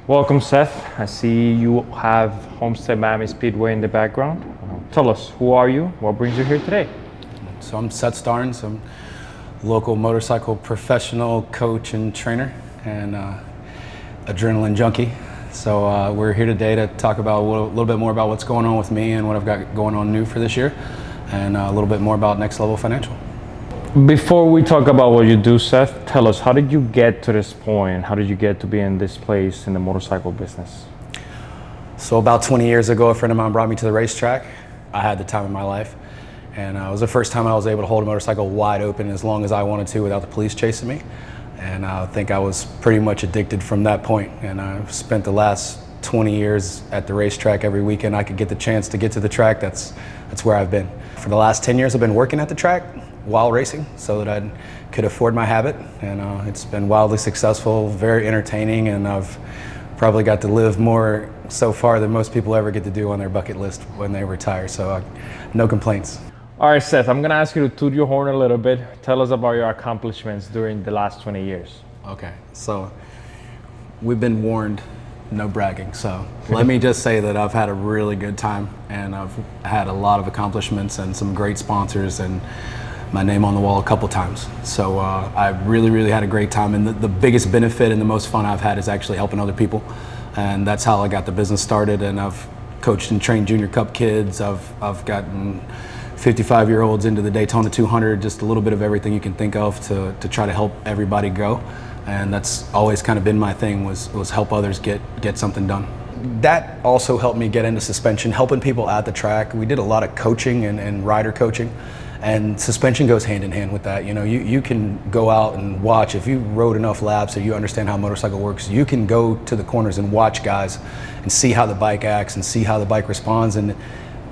Welcome, Seth. I see you have Homestead-Miami Speedway in the background. Tell us, who are you? What brings you here today? So I'm Seth Starnes. I'm a local motorcycle professional coach and trainer and adrenaline junkie. So we're here today to talk about a little bit more about what's going on with me and what I've got going on new for this year, and a little bit more about Next Level Financial. Before we talk about what you do, Seth, tell us, how did you get to this point? How did you get to be in this place in the motorcycle business? So about 20 years ago, a friend of mine brought me to the racetrack. I had the time of my life. And it was the first time I was able to hold a motorcycle wide open as long as I wanted to without the police chasing me. And I think I was pretty much addicted from that point. And I've spent the last 20 years at the racetrack. Every weekend I could get the chance to get to the track. That's where I've been. For the last 10 years I've been working at the track while racing so that I could afford my habit. And it's been wildly successful, very entertaining, and I've probably got to live more so far than most people ever get to do on their bucket list when they retire. So no complaints. All right, Seth, I'm gonna ask you to toot your horn a little bit. Tell us about your accomplishments during the last 20 years. Okay, so we've been warned, no bragging. So let me just say that I've had a really good time, and I've had a lot of accomplishments and some great sponsors and my name on the wall a couple times. So I really had a great time, and the biggest benefit and the most fun I've had is actually helping other people. And that's how I got the business started. And I've coached and trained Junior Cup kids. I've gotten 55-year-olds into the Daytona 200, just a little bit of everything you can think of to try to help everybody go. And that's always kind of been my thing, was help others get something done. That also helped me get into suspension, helping people at the track. We did a lot of coaching and rider coaching, and suspension goes hand in hand with that. You know, you can go out and watch. If you rode enough laps or you understand how a motorcycle works, you can go to the corners and watch guys and see how the bike acts and see how the bike responds,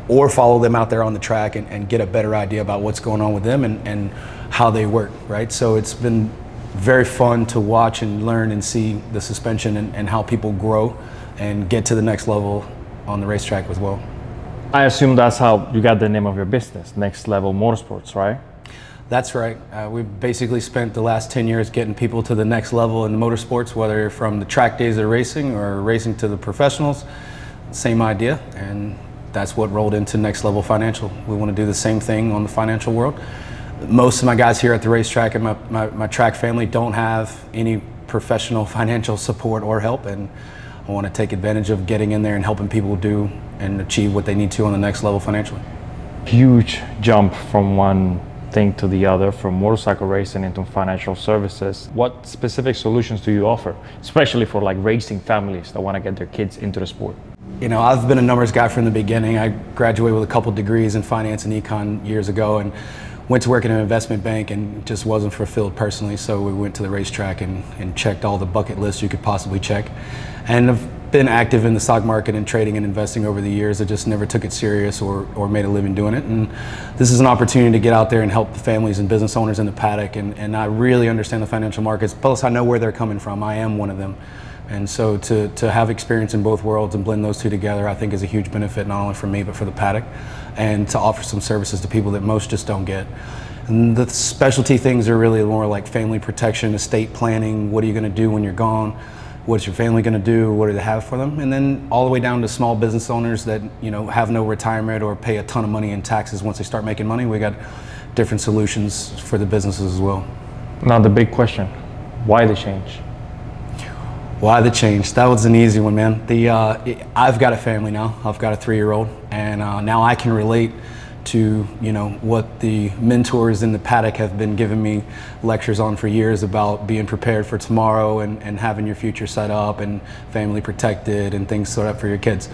or follow them out there on the track and get a better idea about what's going on with them and how they work, right? So it's been very fun to watch and learn and see the suspension and how people grow and get to the next level on the racetrack as well. I assume that's how you got the name of your business, Next Level Motorsports, right? That's right. We've basically spent the last 10 years getting people to the next level in the motorsports, whether from the track days of racing or racing to the professionals. Same idea, and that's what rolled into Next Level Financial. We want to do the same thing on the financial world. Most of my guys here at the racetrack and my track family don't have any professional financial support or help, and I want to take advantage of getting in there and helping people do and achieve what they need to on the next level financially. Huge jump from one thing to the other, from motorcycle racing into financial services. What specific solutions do you offer, especially for like racing families that want to get their kids into the sport? You know, I've been a numbers guy from the beginning. I graduated with a couple degrees in finance and econ years ago, and went to work in an investment bank and just wasn't fulfilled personally. So we went to the racetrack and checked all the bucket lists you could possibly check. And I've been active in the stock market and trading and investing over the years. I just never took it serious or made a living doing it. And this is an opportunity to get out there and help the families and business owners in the paddock. And I really understand the financial markets. Plus, I know where they're coming from. I am one of them. And so to have experience in both worlds and blend those two together, I think is a huge benefit, not only for me, but for the paddock, and to offer some services to people that most just don't get. And the specialty things are really more like family protection, estate planning. What are you going to do when you're gone? What's your family going to do? What do they have for them? And then all the way down to small business owners that, you know, have no retirement or pay a ton of money in taxes once they start making money. We got different solutions for the businesses as well. Now the big question, why the change? Why the change? That was an easy one, man. I've got a family now. I've got a 3-year-old, and now I can relate to, you know, what the mentors in the paddock have been giving me lectures on for years about being prepared for tomorrow and having your future set up and family protected and things set up for your kids.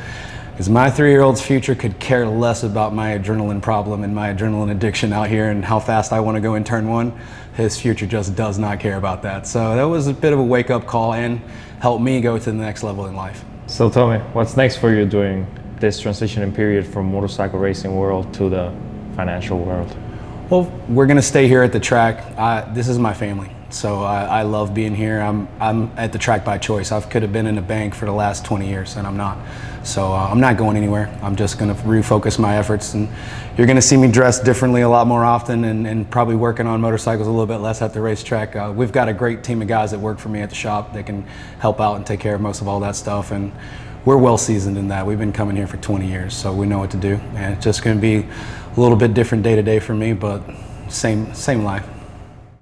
Because my 3-year-old's future could care less about my adrenaline problem and my adrenaline addiction out here and how fast I want to go in turn one. His future just does not care about that. So that was a bit of a wake-up call and helped me go to the next level in life. So tell me, what's next for you during this transitioning period from motorcycle racing world to the financial world? Well, we're going to stay here at the track. This is my family. So I love being here. I'm at the track by choice. I could have been in the bank for the last 20 years, and I'm not. So I'm not going anywhere. I'm just going to refocus my efforts, and you're going to see me dressed differently a lot more often, and probably working on motorcycles a little bit less at the racetrack. We've got a great team of guys that work for me at the shop that can help out and take care of most of all that stuff, and we're well seasoned in that. We've been coming here for 20 years, so we know what to do, and it's just going to be a little bit different day to day for me, but same life.